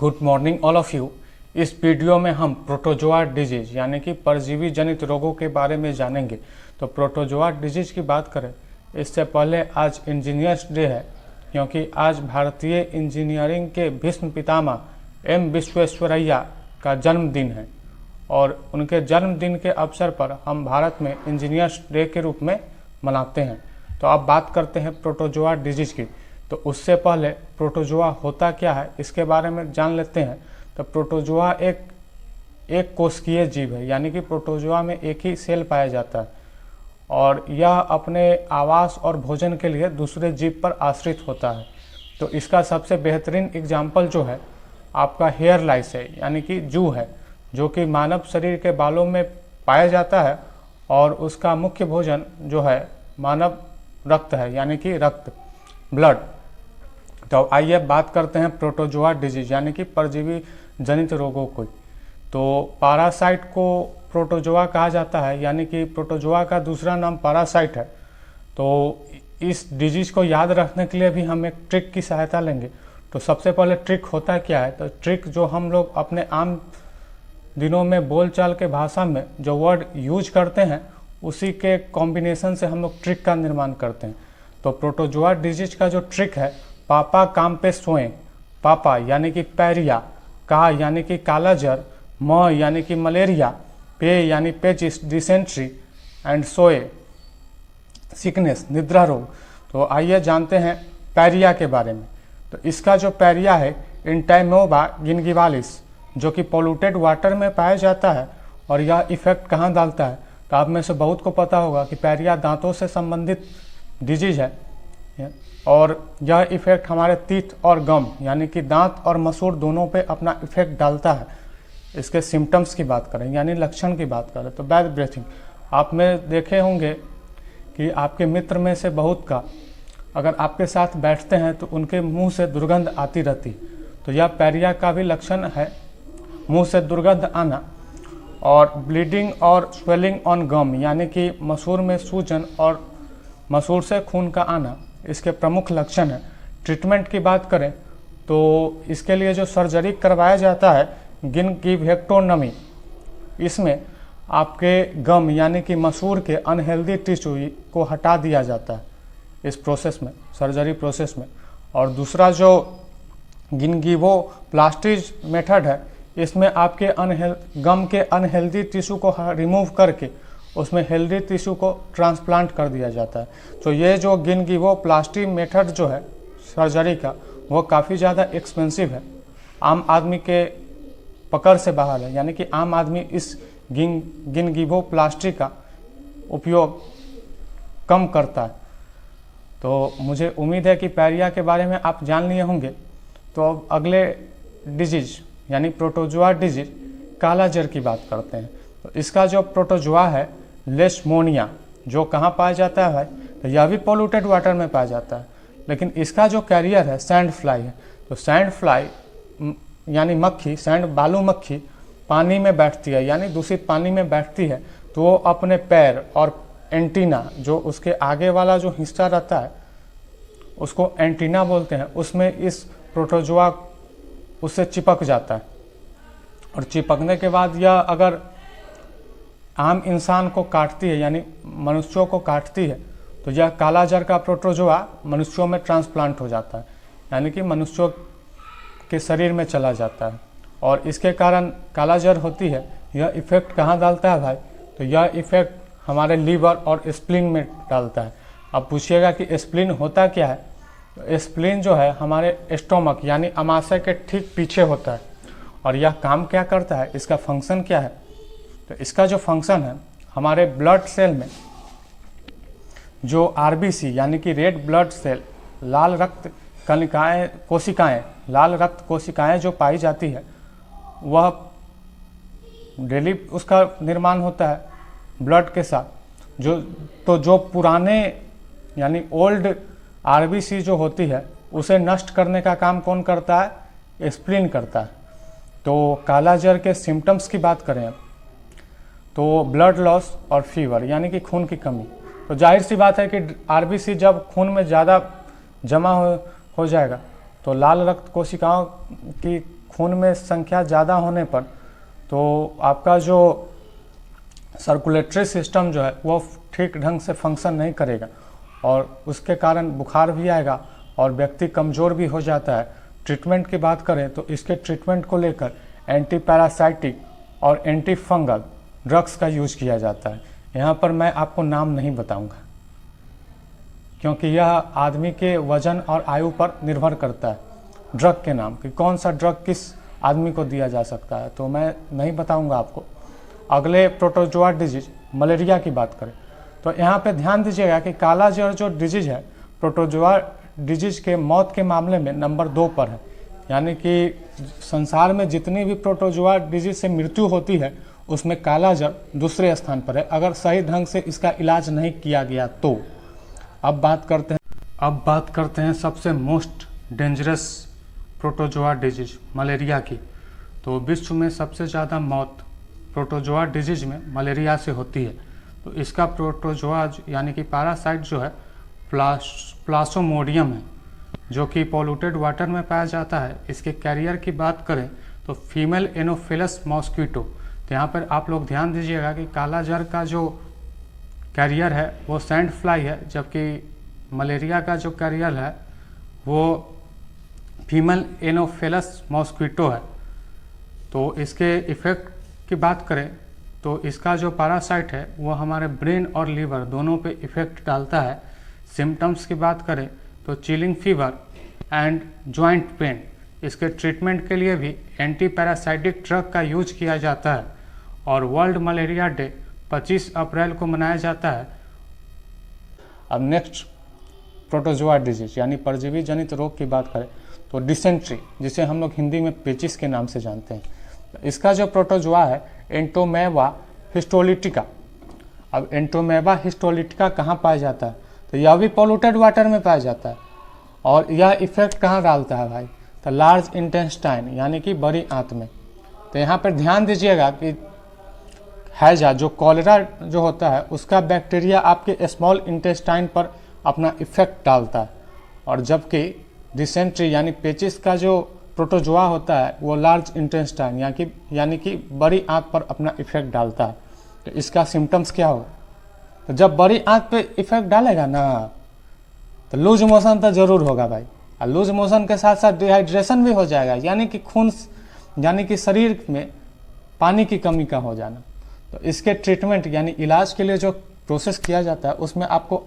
Good morning all of you. इस video में हम प्रोटोजोआ डिजीज यानी कि परजीवी जनित रोगों के बारे में जानेंगे। तो प्रोटोजोआ डिजीज की बात करें इससे पहले आज इंजीनियर्स डे है, क्योंकि आज भारतीय इंजीनियरिंग के भीष्म पितामह एम विश्वेश्वरैया का जन्मदिन है और उनके जन्मदिन के अवसर पर हम भारत में इंजीनियर्स डे के रूप में मनाते हैं। तो अब बात करते हैं प्रोटोजोआ डिजीज की। तो उससे पहले प्रोटोजोआ होता क्या है इसके बारे में जान लेते हैं। तो प्रोटोजोआ एक कोशिकीय जीव है, यानी कि प्रोटोजोआ में एक ही सेल पाया जाता है और यह अपने आवास और भोजन के लिए दूसरे जीव पर आश्रित होता है। तो इसका सबसे बेहतरीन एग्जाम्पल जो है आपका हेयर लाइस है, यानी कि जू है, जो कि मानव शरीर के बालों में पाया जाता है और उसका मुख्य भोजन जो है मानव रक्त है, यानी कि रक्त ब्लड। तो आइए बात करते हैं प्रोटोजोआ डिजीज यानी कि परजीवी जनित रोगों को। तो पैरासाइट को प्रोटोजोआ कहा जाता है, यानी कि प्रोटोजोआ का दूसरा नाम पैरासाइट है। तो इस डिजीज को याद रखने के लिए भी हम एक ट्रिक की सहायता लेंगे। तो सबसे पहले ट्रिक होता क्या है, तो ट्रिक जो हम लोग अपने आम दिनों में बोलचाल के भाषा में जो वर्ड यूज करते हैं उसी के कॉम्बिनेशन से हम लोग ट्रिक का निर्माण करते हैं। तो प्रोटोजोआ डिजीज का जो ट्रिक है, पापा काम पे सोएं, पापा यानी कि पैरिया, का यानी कि काला जर, म यानी कि मलेरिया, पे यानी पेचिस डिसेंट्री एंड सोए सिकनेस निद्रा रोग। तो आइए जानते हैं पैरिया के बारे में। तो इसका जो पैरिया है इंटाइमोबा गिनगिवालिस, जो कि पोल्यूटेड वाटर में पाया जाता है और यह इफेक्ट कहाँ डालता है, तो आप में से बहुत को पता होगा कि पैरिया दांतों से संबंधित डिजीज है और यह इफेक्ट हमारे टीथ और गम यानी कि दांत और मसूड़ दोनों पे अपना इफेक्ट डालता है। इसके सिम्टम्स की बात करें यानी लक्षण की बात करें तो बैड ब्रीथिंग। आप में देखे होंगे कि आपके मित्र में से बहुत का अगर आपके साथ बैठते हैं तो उनके मुंह से दुर्गंध आती रहती। तो यह पैरिया का भी लक्षण है, मुंह से दुर्गंध आना। और ब्लीडिंग और स्वेलिंग ऑन गम यानी कि मसूड़ में सूजन और मसूड़ से खून का आना इसके प्रमुख लक्षण है। ट्रीटमेंट की बात करें तो इसके लिए जो सर्जरी करवाया जाता है गिनगिवेक्टोनमी, इसमें आपके गम यानी कि मसूड़ के अनहेल्दी टिश्यू को हटा दिया जाता है इस प्रोसेस में, सर्जरी प्रोसेस में। और दूसरा जो गिनगिवोप्लास्टीज मेथड है, इसमें आपके गम के अनहेल्दी टिश्यू को रिमूव करके उसमें हेल्दी टिश्यू को ट्रांसप्लांट कर दिया जाता है। तो ये जो गिनगिवोप्लास्टी मेथड जो है सर्जरी का, वो काफ़ी ज़्यादा एक्सपेंसिव है, आम आदमी के पकड़ से बाहर है, यानी कि आम आदमी इस गिनगिवोप्लास्टी का उपयोग कम करता है। तो मुझे उम्मीद है कि पैरिया के बारे में आप जान लिए होंगे। तो अब अगले डिजीज यानी प्रोटोजोआ डिजीज काला जर की बात करते हैं। तो इसका जो प्रोटोजोआ है लेशमोनिया, जो कहाँ पाया जाता है भाई, तो यह भी पोल्यूटेड वाटर में पाया जाता है। लेकिन इसका जो कैरियर है सैंड फ्लाई है। तो सैंड फ्लाई यानी मक्खी, सैंड बालू मक्खी पानी में बैठती है, यानी दूषित पानी में बैठती है। तो वो अपने पैर और एंटीना, जो उसके आगे वाला जो हिस्सा रहता है उसको एंटीना बोलते हैं, उसमें इस प्रोटोजोआ उससे चिपक जाता है। और चिपकने के बाद यह अगर आम इंसान को काटती है यानी मनुष्यों को काटती है तो यह काला जर का प्रोटोजोआ मनुष्यों में ट्रांसप्लांट हो जाता है, यानी कि मनुष्यों के शरीर में चला जाता है और इसके कारण काला जर होती है। यह इफेक्ट कहाँ डालता है भाई, तो यह इफेक्ट हमारे लीवर और स्प्लीन में डालता है। अब पूछिएगा कि स्प्लीन होता क्या है, तो स्प्लीन जो है हमारे स्टोमक यानी अमाशय के ठीक पीछे होता है और यह काम क्या करता है, इसका फंक्शन क्या है। तो इसका जो फंक्शन है, हमारे ब्लड सेल में जो आरबीसी यानी कि रेड ब्लड सेल, लाल रक्त कणिकाएँ कोशिकाएँ, लाल रक्त कोशिकाएँ जो पाई जाती है, वह डेली उसका निर्माण होता है ब्लड के साथ। जो पुराने यानी ओल्ड आरबीसी जो होती है उसे नष्ट करने का काम कौन करता है, स्प्लीन करता है। तो काला जर के सिम्टम्स की बात करें तो ब्लड लॉस और फीवर यानी कि खून की कमी। तो जाहिर सी बात है कि आरबीसी जब खून में ज़्यादा जमा हो जाएगा तो लाल रक्त कोशिकाओं की खून में संख्या ज़्यादा होने पर तो आपका जो सर्कुलेटरी सिस्टम जो है वो ठीक ढंग से फंक्शन नहीं करेगा और उसके कारण बुखार भी आएगा और व्यक्ति कमज़ोर भी हो जाता है। ट्रीटमेंट की बात करें तो इसके ट्रीटमेंट को लेकर एंटी पैरासाइटिक और एंटी फंगल ड्रग्स का यूज किया जाता है। यहाँ पर मैं आपको नाम नहीं बताऊंगा क्योंकि यह आदमी के वजन और आयु पर निर्भर करता है ड्रग के नाम कि कौन सा ड्रग किस आदमी को दिया जा सकता है, तो मैं नहीं बताऊंगा आपको। अगले प्रोटोजोआ डिजीज मलेरिया की बात करें तो यहाँ पे ध्यान दीजिएगा कि काला ज्वर जो डिजीज है प्रोटोजोआ डिजीज के मौत के मामले में नंबर 2 पर है। यानी कि संसार में जितनी भी प्रोटोजोआ डिजीज से मृत्यु होती है उसमें काला ज्वर दूसरे स्थान पर है, अगर सही ढंग से इसका इलाज नहीं किया गया तो। अब बात करते हैं सबसे most dangerous protozoa disease malaria की। तो विश्व में सबसे ज़्यादा मौत प्रोटोजोआ डिजीज में मलेरिया से होती है। तो इसका प्रोटोजोआ यानी कि पैरासाइट जो है प्लाज्मोडियम है, जो कि पॉल्यूटेड वाटर में पाया जाता है। इसके कैरियर की बात करें तो फीमेल एनोफिलस मॉस्क्विटो। तो यहाँ पर आप लोग ध्यान दीजिएगा कि काला ज्वर का जो कैरियर है वो सैंड फ्लाई है, जबकि मलेरिया का जो कैरियर है वो फीमेल एनोफिलस मॉस्क्विटो है। तो इसके इफ़ेक्ट की बात करें तो इसका जो पैरासाइट है वो हमारे ब्रेन और लीवर दोनों पे इफ़ेक्ट डालता है। सिम्टम्स की बात करें तो chilling fever and joint pain. इसके ट्रीटमेंट के लिए भी एंटी पैरासाइटिक ड्रग का यूज किया जाता है और वर्ल्ड मलेरिया डे 25 अप्रैल को मनाया जाता है। अब नेक्स्ट प्रोटोजोआ डिजीज यानी परजीवी जनित रोग की बात करें तो डिसेंट्री, जिसे हम लोग हिंदी में पेचिस के नाम से जानते हैं, इसका जो प्रोटोजोआ है एंटोमेवा हिस्टोलिटिका। अब एंटोमेवा हिस्टोलिटिका कहाँ पाया जाता है तो यह भी पॉल्यूटेड वाटर में पाया जाता है और यह इफेक्ट कहाँ डालता है भाई तो लार्ज इंटेस्टाइन यानी कि बड़ी आंत में। तो यहाँ पर ध्यान दीजिएगा कि हैजा जो कॉलेरा जो होता है उसका बैक्टीरिया आपके स्मॉल इंटेस्टाइन पर अपना इफेक्ट डालता है और जबकि डिसेंट्री यानी पेचिस का जो प्रोटोजोआ होता है वो लार्ज इंटेस्टाइन यानी कि बड़ी आंत पर अपना इफेक्ट डालता है। तो इसका सिम्टम्स क्या होगा तो जब बड़ी आंत पे इफेक्ट डालेगा ना तो लूज मोशन तो जरूर होगा भाई, और लूज मोशन के साथ साथ डिहाइड्रेशन भी हो जाएगा यानी कि खून यानी कि शरीर में पानी की कमी का हो जाना। तो इसके ट्रीटमेंट यानी इलाज के लिए जो प्रोसेस किया जाता है उसमें आपको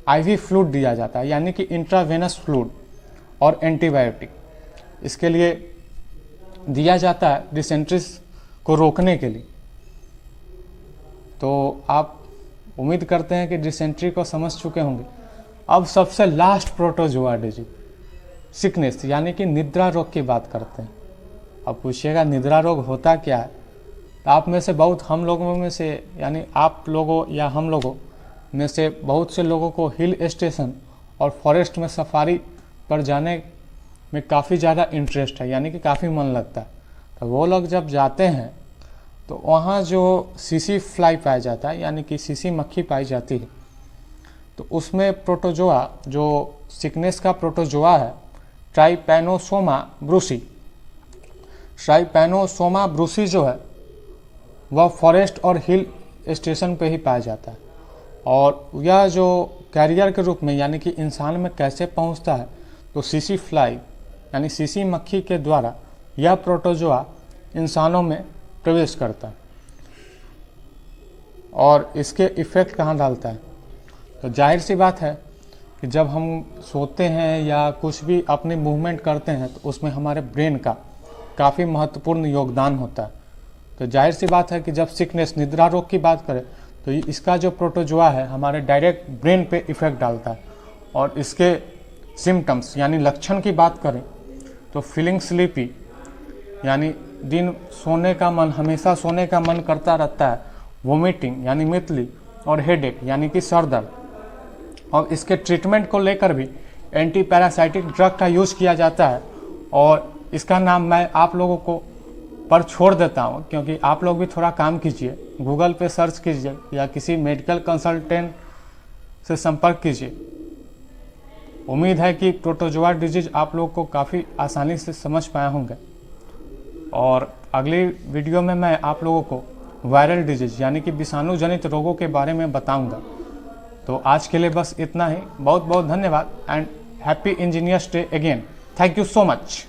आईवी फ्लूइड दिया जाता है यानी कि इंट्रावेनस फ्लूइड और एंटीबायोटिक इसके लिए दिया जाता है डिसेंट्री को रोकने के लिए। तो आप उम्मीद करते हैं कि डिसेंट्री को समझ चुके होंगे। अब सबसे लास्ट प्रोटोजोआ डिजीज सिकनेस यानी कि निद्रा रोग की बात करते हैं। अब पूछिएगा निद्रा रोग होता क्या है तो आप में से बहुत हम लोगों में से यानी आप लोगों या हम लोगों में से बहुत से लोगों को हिल स्टेशन और फॉरेस्ट में सफारी पर जाने में काफ़ी ज़्यादा इंटरेस्ट है यानी कि काफ़ी मन लगता है। तो वो लोग जब जाते हैं तो वहाँ जो सीसी फ्लाई पाया जाता है यानी कि सीसी मक्खी पाई जाती है तो उसमें प्रोटोजोआ जो सिकनेस का प्रोटोजोआ है ट्राइपैनोसोमा ब्रूसी जो है वह फॉरेस्ट और हिल स्टेशन पे ही पाया जाता है और यह जो कैरियर के रूप में यानी कि इंसान में कैसे पहुंचता है तो सीसी फ्लाई यानी सीसी मक्खी के द्वारा यह प्रोटोजोआ इंसानों में प्रवेश करता है और इसके इफ़ेक्ट कहाँ डालता है तो जाहिर सी बात है कि जब हम सोते हैं या कुछ भी अपने मूवमेंट करते हैं तो उसमें हमारे ब्रेन का काफ़ी महत्वपूर्ण योगदान होता है। तो जाहिर सी बात है कि जब सिकनेस निद्रा रोग की बात करें तो इसका जो प्रोटोजोआ है हमारे डायरेक्ट ब्रेन पे इफ़ेक्ट डालता है और इसके सिम्टम्स यानी लक्षण की बात करें तो फीलिंग स्लीपी यानी दिन सोने का मन हमेशा सोने का मन करता रहता है, वोमिटिंग यानी मितली और हेडेक यानी कि सर दर्द। और इसके ट्रीटमेंट को लेकर भी एंटी पैरासाइटिक ड्रग का यूज़ किया जाता है और इसका नाम मैं आप लोगों को पर छोड़ देता हूँ क्योंकि आप लोग भी थोड़ा काम कीजिए, गूगल पे सर्च कीजिए या किसी मेडिकल कंसल्टेंट से संपर्क कीजिए। उम्मीद है कि प्रोटोजोआ डिजीज आप लोग को काफ़ी आसानी से समझ पाए होंगे। और अगली वीडियो में मैं आप लोगों को वायरल डिजीज यानी कि विषाणु जनित रोगों के बारे में बताऊंगा। तो आज के लिए बस इतना ही। बहुत बहुत धन्यवाद and happy engineers day again. Thank you so much.